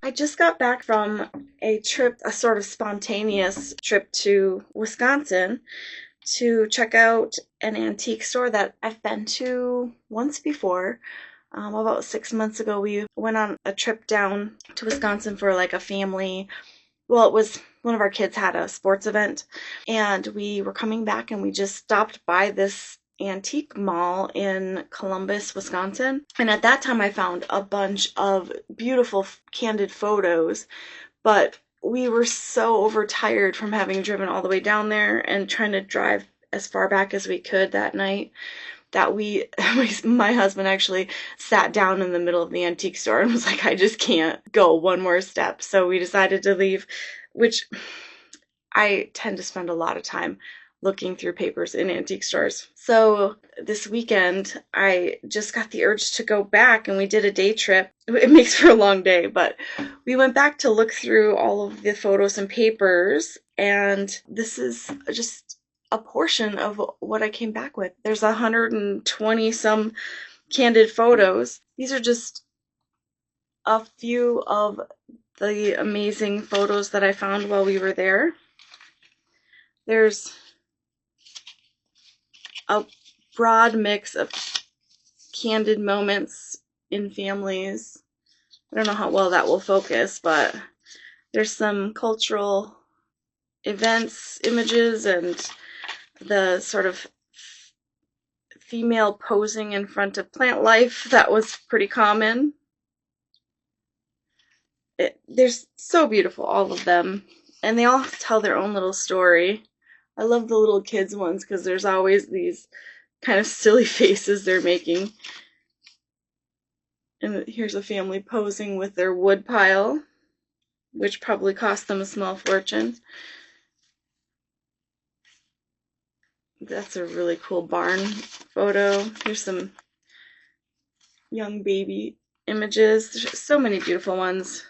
I just got back from a trip, a sort of spontaneous trip to Wisconsin to check out an antique store that I've been to once before. About 6 months ago, we went on a trip down to Wisconsin for like a family. Well, it was one of our kids had a sports event, and we were coming back and we just stopped by this antique mall in Columbus, Wisconsin. And at that time, I found a bunch of beautiful candid photos, but we were so overtired from having driven all the way down there and trying to drive as far back as we could that night that my husband actually sat down in the middle of the antique store and was like, I just can't go one more step. So we decided to leave, which I tend to spend a lot of time looking through papers in antique stores. So this weekend, I just got the urge to go back and we did a day trip. It makes for a long day, but we went back to look through all of the photos and papers, and this is just a portion of what I came back with. There's 120 some candid photos. These are just a few of the amazing photos that I found while we were there. There's a broad mix of candid moments in families. I don't know how well that will focus, but there's some cultural events, images, and the sort of female posing in front of plant life that was pretty common. They're so beautiful, all of them, and they all tell their own little story. I love the little kids ones because there's always these kind of silly faces they're making. And here's a family posing with their wood pile, which probably cost them a small fortune. That's a really cool barn photo. Here's some young baby images. There's so many beautiful ones.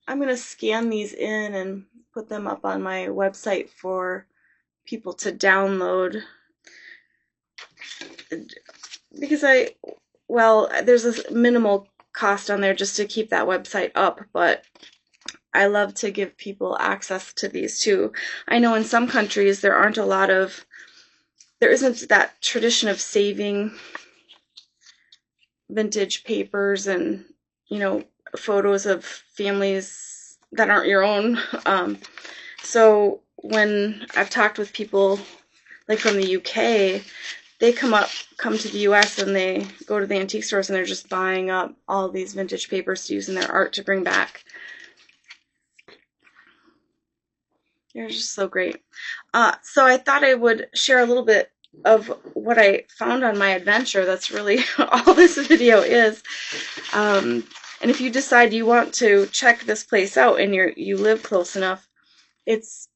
I'm going to scan these in and put them up on my website for people to download. Because there's a minimal cost on there just to keep that website up, but I love to give people access to these too. I know in some countries there isn't that tradition of saving vintage papers and, photos of families that aren't your own. So when I've talked with people like from the UK, they come to the US and they go to the antique stores and they're just buying up all these vintage papers to use in their art to bring back. They're just so great. So I thought I would share a little bit of what I found on my adventure. That's really all this video is. And if you decide you want to check this place out and you live close enough, it's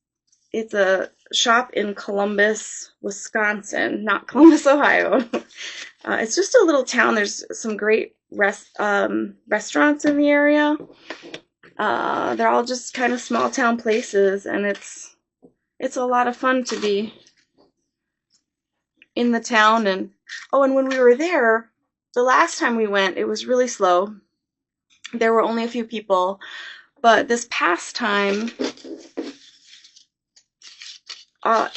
a shop in Columbus, Wisconsin, not Columbus, Ohio. It's just a little town. There's some great restaurants in the area. They're all just kind of small town places, and it's a lot of fun to be in the town. And when we were there, the last time we went, it was really slow. There were only a few people, but this past time,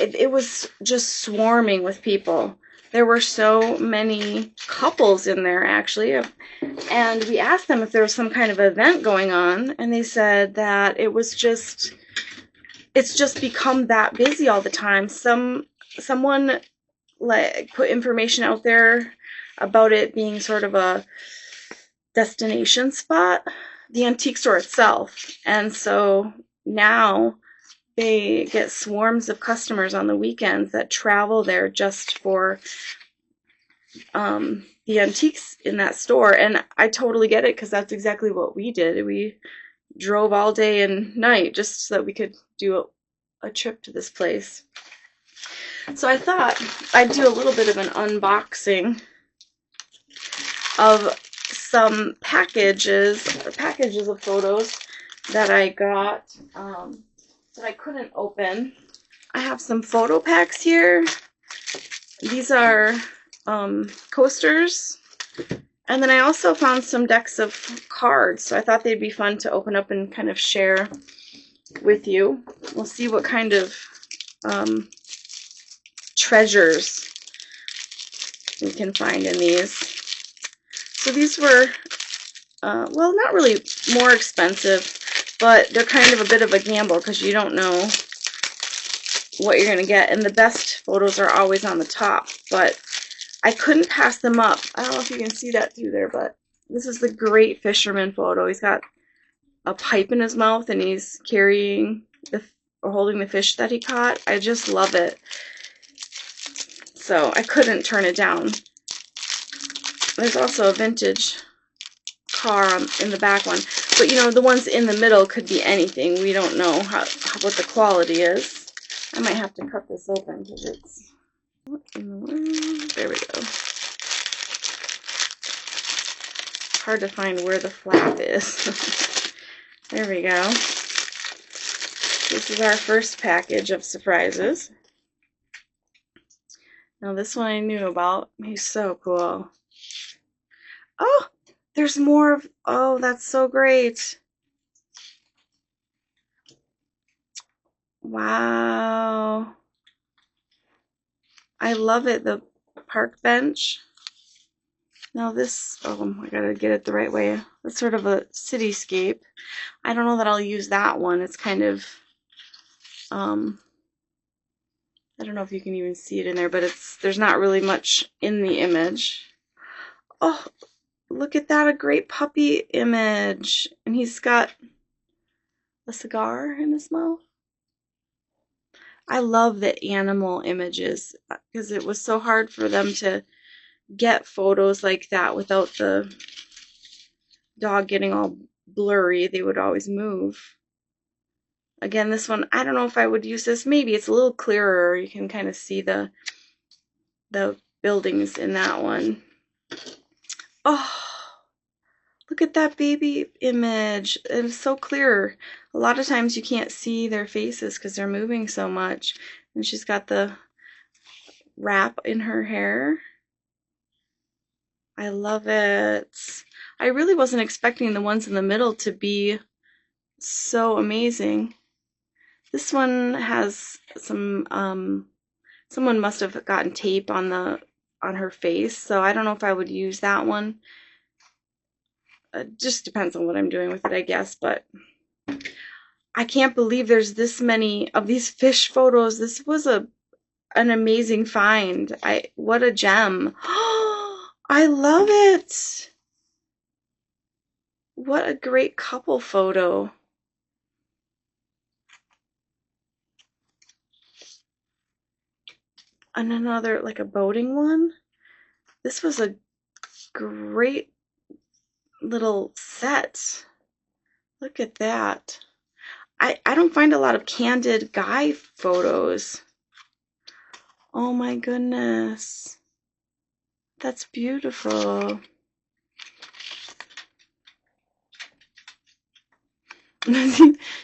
it was just swarming with people. There were so many couples in there, actually, and we asked them if there was some kind of event going on, and they said that it's just become that busy all the time. Someone put information out there about it being sort of a destination spot, the antique store itself, and so now they get swarms of customers on the weekends that travel there just for the antiques in that store. And I totally get it, because that's exactly what we did. We drove all day and night just so that we could do a trip to this place. So I thought I'd do a little bit of an unboxing of some packages of photos that I got that I couldn't open. I have some photo packs here. These are coasters, And then I also found some decks of cards, so I thought they'd be fun to open up and kind of share with you. We'll see what kind of treasures we can find in these. So these were, well, not really more expensive, but they're kind of a bit of a gamble because you don't know what you're going to get. And the best photos are always on the top, but I couldn't pass them up. I don't know if you can see that through there, but this is the Great Fisherman photo. He's got a pipe in his mouth and he's carrying or holding the fish that he caught. I just love it. So I couldn't turn it down. There's also a vintage car in the back one. But you know, the ones in the middle could be anything. We don't know what the quality is. I might have to cut this open because it's... What in the world? There we go. Hard to find where the flap is. There we go. This is our first package of surprises. Now this one I knew about. He's so cool. Oh, there's more of... Oh, that's so great. Wow. I love it. The park bench. Now this... Oh, I gotta get it the right way. It's sort of a cityscape. I don't know that I'll use that one. It's kind of... I don't know if you can even see it in there, but there's not really much in the image. Oh, look at that, a great puppy image. And he's got a cigar in his mouth. I love the animal images because it was so hard for them to get photos like that without the dog getting all blurry. They would always move. Again, this one, I don't know if I would use this. Maybe it's a little clearer. You can kind of see the buildings in that one. Oh, look at that baby image. It's so clear. A lot of times you can't see their faces because they're moving so much. And she's got the wrap in her hair. I love it. I really wasn't expecting the ones in the middle to be so amazing. This one has some, someone must have gotten tape on her face, so I don't know if I would use that one. It just depends on what I'm doing with it, I guess, but I can't believe there's this many of these fish photos. This was an amazing find. What a gem. I love it. What a great couple photo. And another, like a boating one. This was a great little set. Look at that. I don't find a lot of candid guy photos. Oh my goodness. That's beautiful.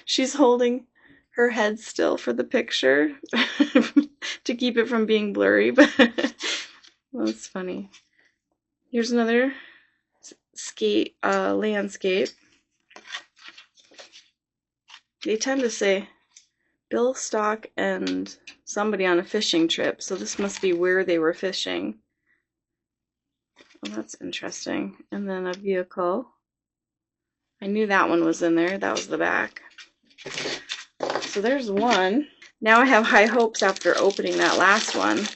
She's holding her head still for the picture to keep it from being blurry, but well, that's funny. Here's another landscape. They tend to say Bill Stock and somebody on a fishing trip, so this must be where they were fishing. Oh, that's interesting. And then a vehicle. I knew that one was in there. That was the back. So there's one. Now I have high hopes after opening that last one.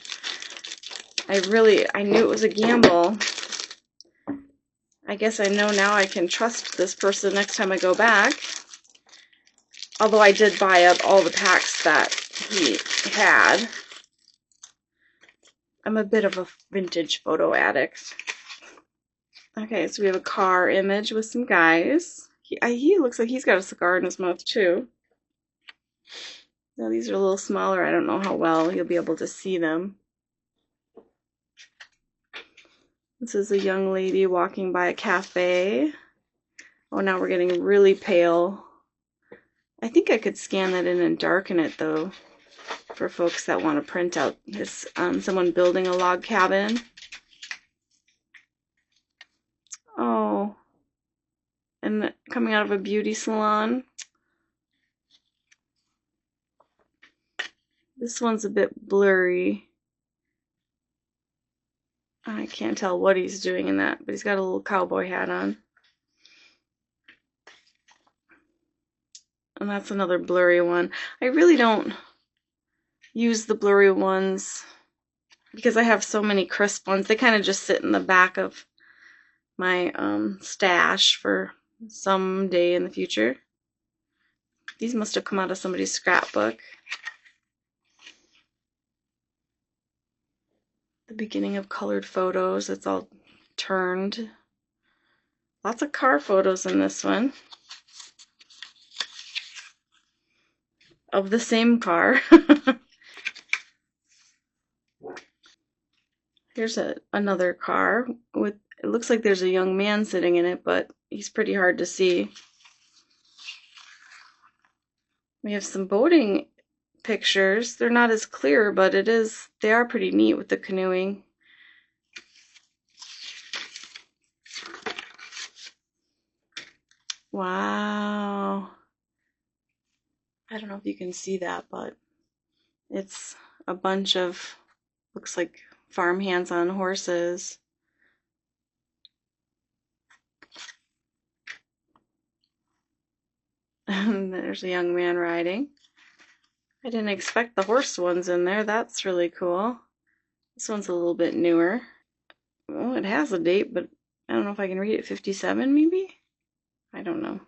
I knew it was a gamble. I guess I know now I can trust this person next time I go back. Although I did buy up all the packs that he had. I'm a bit of a vintage photo addict. Okay, so we have a car image with some guys. He looks like he's got a cigar in his mouth too. Now these are a little smaller. I don't know how well you'll be able to see them. This is a young lady walking by a cafe. Oh, now we're getting really pale. I think I could scan that in and darken it though, for folks that want to print out this someone building a log cabin. and coming out of a beauty salon. This one's a bit blurry. I can't tell what he's doing in that, but he's got a little cowboy hat on. And that's another blurry one. I really don't use the blurry ones because I have so many crisp ones. They kind of just sit in the back of my stash for some day in the future. These must have come out of somebody's scrapbook. The beginning of colored photos. It's all turned. Lots of car photos in this one. Of the same car. Here's another car with, it looks like there's a young man sitting in it, but he's pretty hard to see. We have some boating pictures. They're not as clear, but they are pretty neat with the canoeing. Wow. I don't know if you can see that, but it's a bunch of, looks like farm hands on horses. And there's a young man riding. I didn't expect the horse ones in there. That's really cool. This one's a little bit newer. Oh, it has a date, but I don't know if I can read it. 57 maybe? I don't know.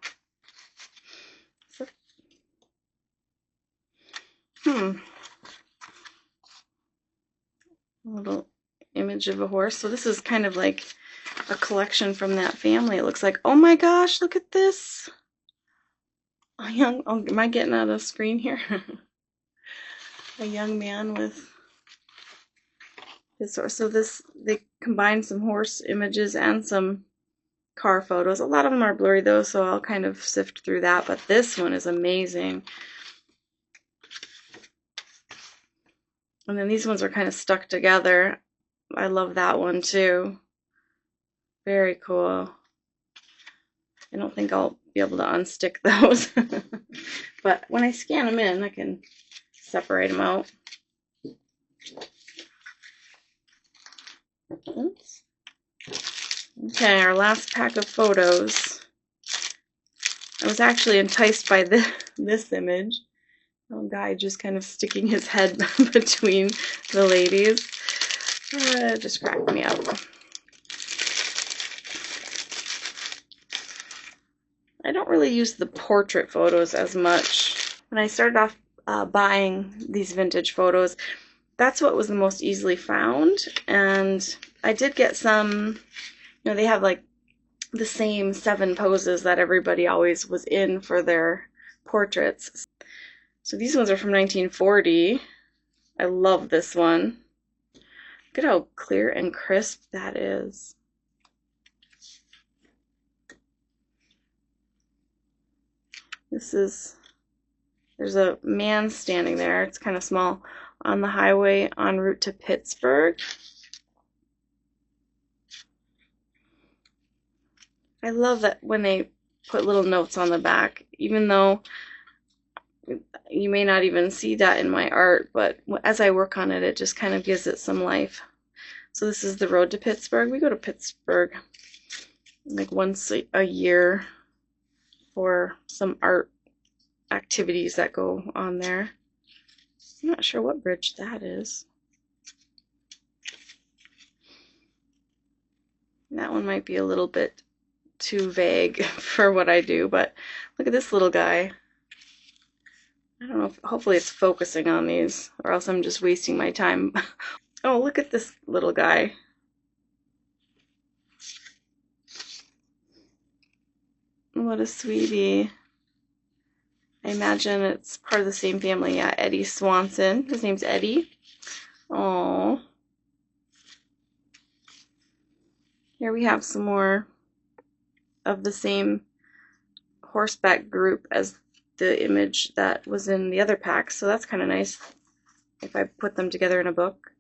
So, a little image of a horse. So this is kind of like a collection from that family. It looks like, oh my gosh, look at this. Oh, am I getting out of screen here? A young man with his horse. So they combined some horse images and some car photos. A lot of them are blurry though, so I'll kind of sift through that, but this one is amazing. And then these ones are kind of stuck together. I love that one too. Very cool. I don't think I'll be able to unstick those. But when I scan them in, I can separate them out. Oops. Okay, our last pack of photos. I was actually enticed by this image. A guy just kind of sticking his head between the ladies. It just cracked me up. I don't really use the portrait photos as much. When I started off buying these vintage photos, that's what was the most easily found. And I did get some, they have like the same 7 poses that everybody always was in for their portraits. So these ones are from 1940. I love this one. Look at how clear and crisp that is. There's a man standing there. It's kind of small, on the highway en route to Pittsburgh. I love that when they put little notes on the back, even though you may not even see that in my art, but as I work on it, it just kind of gives it some life. So this is the road to Pittsburgh. We go to Pittsburgh like once a year for some art activities that go on there. I'm not sure what bridge that is. That one might be a little bit too vague for what I do, but look at this little guy. I don't know if, hopefully it's focusing on these, or else I'm just wasting my time. Oh, look at this little guy. What a sweetie. I imagine it's part of the same family. Yeah, Eddie Swanson. His name's Eddie. Oh. Here we have some more of the same horseback group as the image that was in the other pack, so that's kind of nice if I put them together in a book.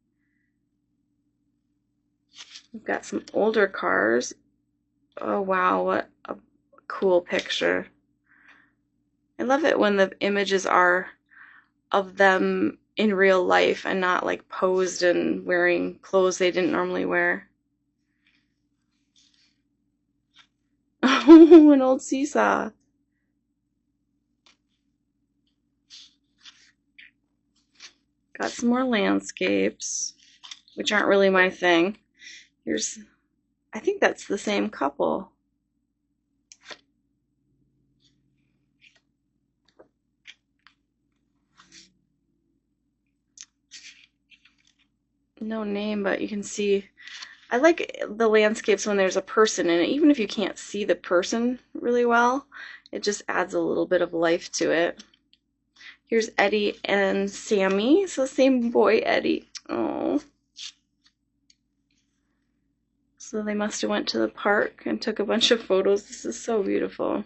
We've got some older cars. Oh wow, what a cool picture. I love it when the images are of them in real life and not like posed and wearing clothes they didn't normally wear. Oh, an old seesaw. Got some more landscapes, which aren't really my thing. Here's, I think that's the same couple. No name, but you can see. I like the landscapes when there's a person in it, even if you can't see the person really well. It just adds a little bit of life to it. Here's Eddie and Sammy. So same boy, Eddie. Oh. So they must have went to the park and took a bunch of photos. This is so beautiful.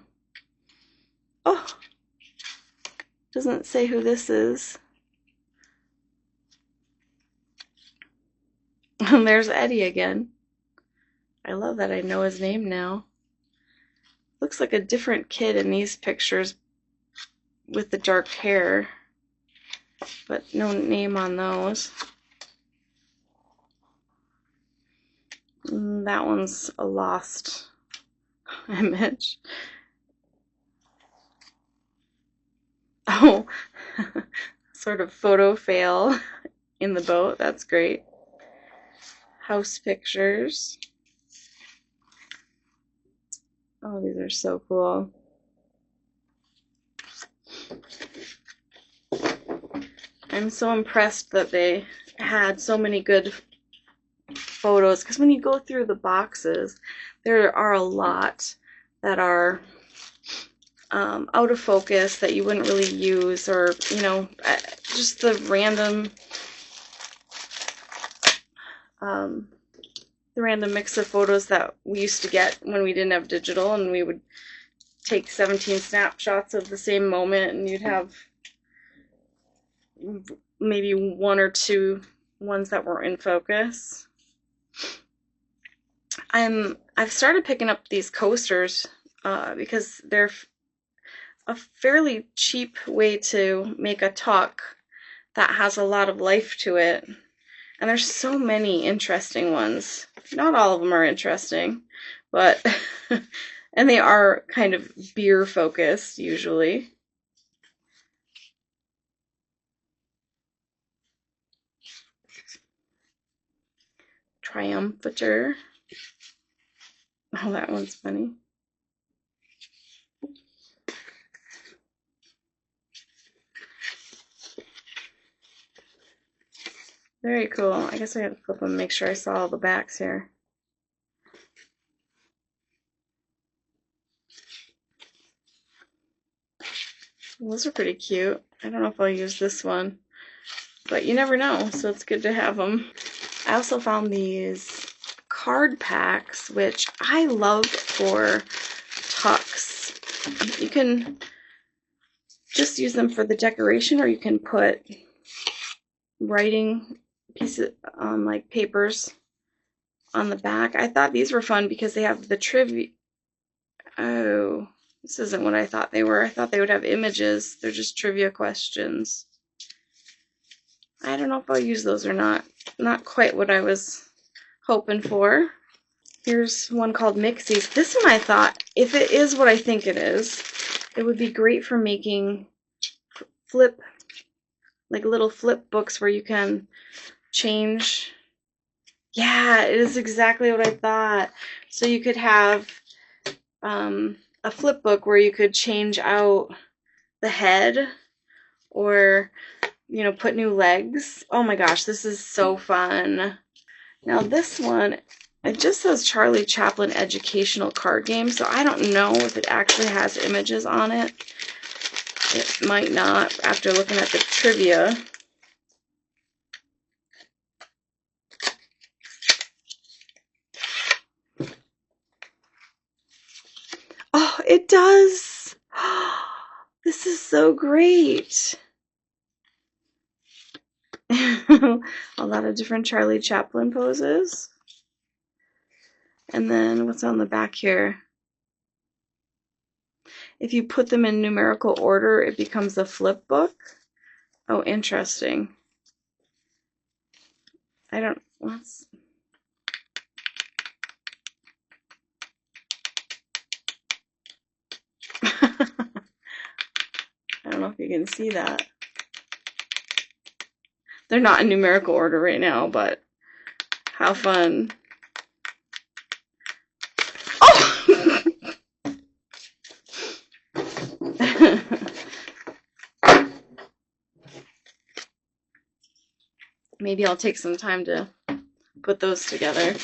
Oh. Doesn't say who this is. And there's Eddie again. I love that I know his name now. Looks like a different kid in these pictures with the dark hair, but no name on those. That one's a lost image. Oh, sort of photo fail in the boat. That's great. House pictures. Oh, these are so cool. I'm so impressed that they had so many good photos, because when you go through the boxes, there are a lot that are out of focus that you wouldn't really use, or just the random mix of photos that we used to get when we didn't have digital, and we would take 17 snapshots of the same moment, and you'd have maybe one or two ones that were in focus. I've started picking up these coasters because they're a fairly cheap way to make a tuck that has a lot of life to it. And there's so many interesting ones. Not all of them are interesting, but and they are kind of beer focused usually. Triumphator. Oh, that one's funny. Very cool. I guess I had to flip them and make sure I saw all the backs here. Those are pretty cute. I don't know if I'll use this one, but you never know, so it's good to have them. I also found these card packs, which I love for tucks. You can just use them for the decoration, or you can put writing pieces on like papers on the back. I thought these were fun because they have the trivia. Oh, this isn't what I thought they were. I thought they would have images. They're just trivia questions. I don't know if I'll use those or not. Not quite what I was hoping for. Here's one called Mixies. This one I thought, if it is what I think it is, it would be great for making little flip books where you can change. Yeah, it is exactly what I thought. So you could have a flip book where you could change out the head, or put new legs. Oh my gosh, this is so fun. Now this one, it just says Charlie Chaplin Educational Card Game, so I don't know if it actually has images on it. It might not after looking at the trivia. Oh, it does! This is so great! A lot of different Charlie Chaplin poses. And then what's on the back here? if you put them in numerical order, it becomes a flip book. Oh, interesting. I don't, let's, I don't know if you can see that. They're not in numerical order right now, but how fun. Oh! Maybe I'll take some time to put those together.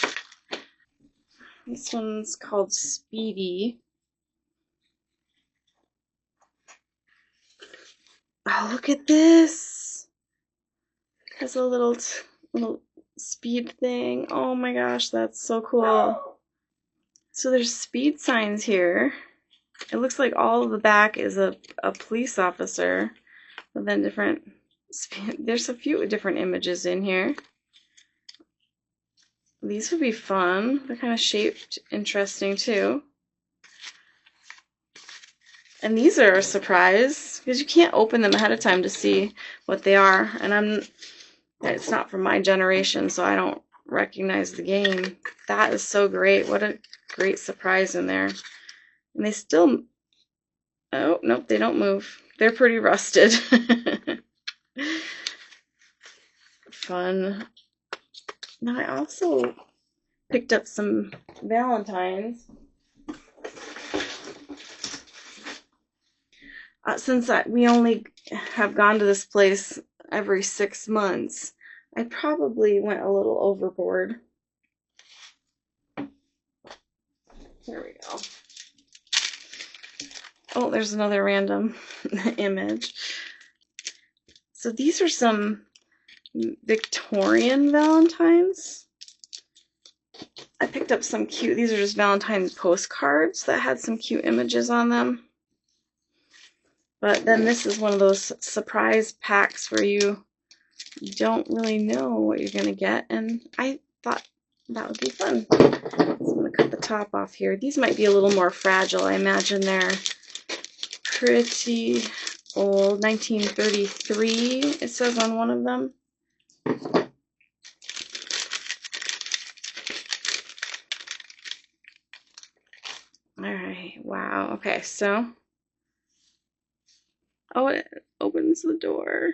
This one's called Speedy. Oh, look at this. It has a little speed thing. Oh my gosh, that's so cool. So there's speed signs here. It looks like all of the back is a police officer, but then there's a few different images in here. These would be fun. They're kind of shaped interesting too. And these are a surprise because you can't open them ahead of time to see what they are. And it's not from my generation, so I don't recognize the game. That is so great. What a great surprise in there. And they still, oh, nope, they don't move. They're pretty rusted. Fun. Now I also picked up some Valentines. Since we only have gone to this place every 6 months, I probably went a little overboard. There we go. Oh, there's another random image. So these are some Victorian Valentines. I picked up some cute, these are just Valentine postcards that had some cute images on them. But then this is one of those surprise packs where you don't really know what you're going to get, and I thought that would be fun. So I'm going to cut the top off here. These might be a little more fragile. I imagine they're pretty old. 1933, it says on one of them. Alright, wow. Okay, so, oh, it opens the door.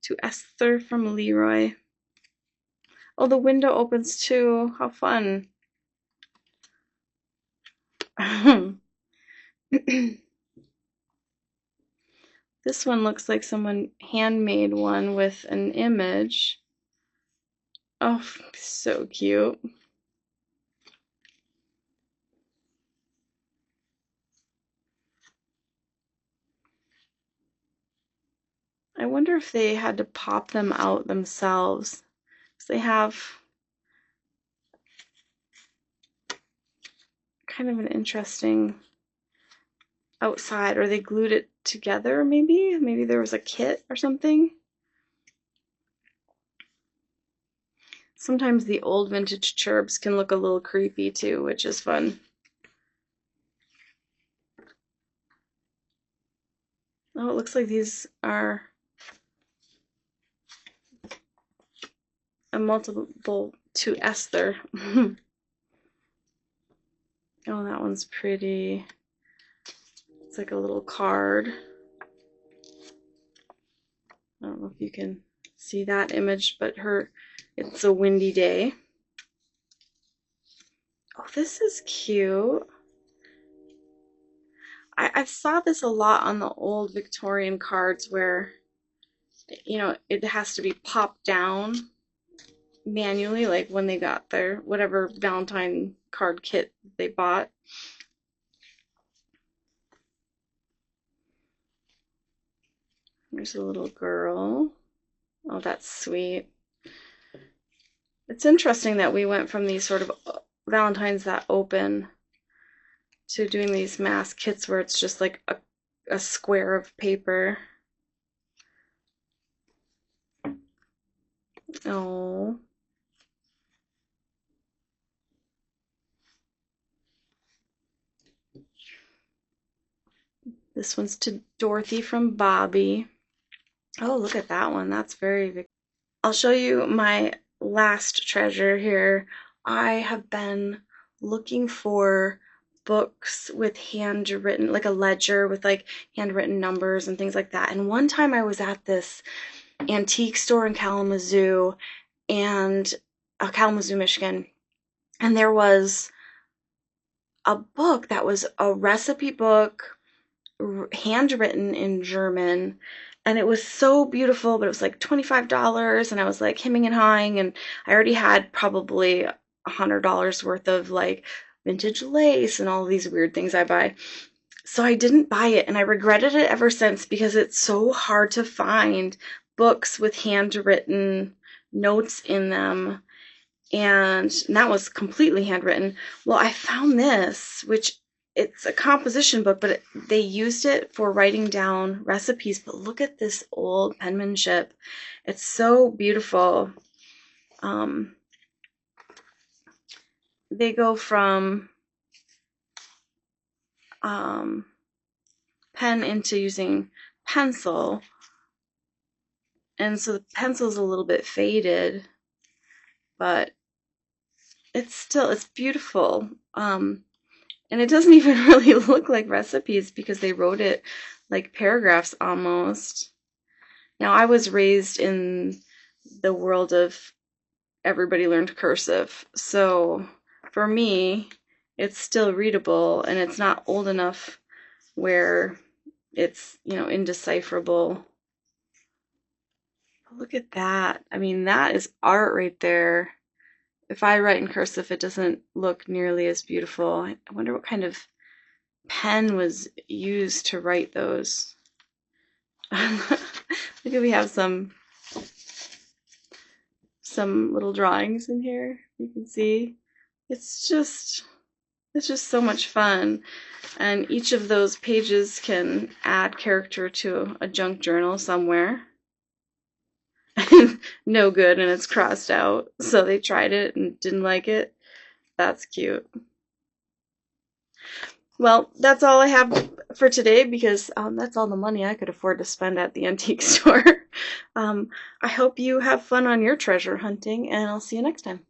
To Esther from Leroy. Oh, the window opens too. How fun. This one looks like someone handmade one with an image. Oh, so cute. I wonder if they had to pop them out themselves. Because they have kind of an interesting outside, or they glued it together maybe? Maybe there was a kit or something. Sometimes the old vintage cherubs can look a little creepy too, which is fun. Oh, it looks like these are a multiple to Esther. Oh, that one's pretty. It's like a little card. I don't know if you can see that image, but it's a windy day. Oh, this is cute. I saw this a lot on the old Victorian cards where, you know, it has to be popped down manually, like when they got their whatever Valentine card kit they bought. There's a little girl. Oh, that's sweet. It's interesting that we went from these sort of Valentines that open to doing these mass kits where it's just like a square of paper. Oh. This one's to Dorothy from Bobby. Oh, look at that one. That's very big. I'll show you my last treasure here. I have been looking for books with handwritten, like a ledger with like handwritten numbers and things like that. And one time I was at this antique store in Kalamazoo, Michigan, and there was a book that was a recipe book, handwritten in German, and it was so beautiful, but it was like $25, and I was like hemming and hawing, and I already had probably $100 worth of like vintage lace and all these weird things I buy. So I didn't buy it, and I regretted it ever since because it's so hard to find books with handwritten notes in them. And that was completely handwritten. Well, I found this, which it's a composition book, but they used it for writing down recipes. But look at this old penmanship. It's so beautiful. They go from pen into using pencil. And so the pencil's a little bit faded, but it's beautiful. And it doesn't even really look like recipes because they wrote it like paragraphs almost. Now, I was raised in the world of everybody learned cursive, so for me, it's still readable, and it's not old enough where it's, indecipherable. But look at that. I mean, that is art right there. If I write in cursive, it doesn't look nearly as beautiful. I wonder what kind of pen was used to write those. Look at, we have some little drawings in here. You can see it's just so much fun, and each of those pages can add character to a junk journal somewhere. No good, and it's crossed out, so they tried it and didn't like it. That's cute. Well, that's all I have for today because that's all the money I could afford to spend at the antique store. I hope you have fun on your treasure hunting, and I'll see you next time.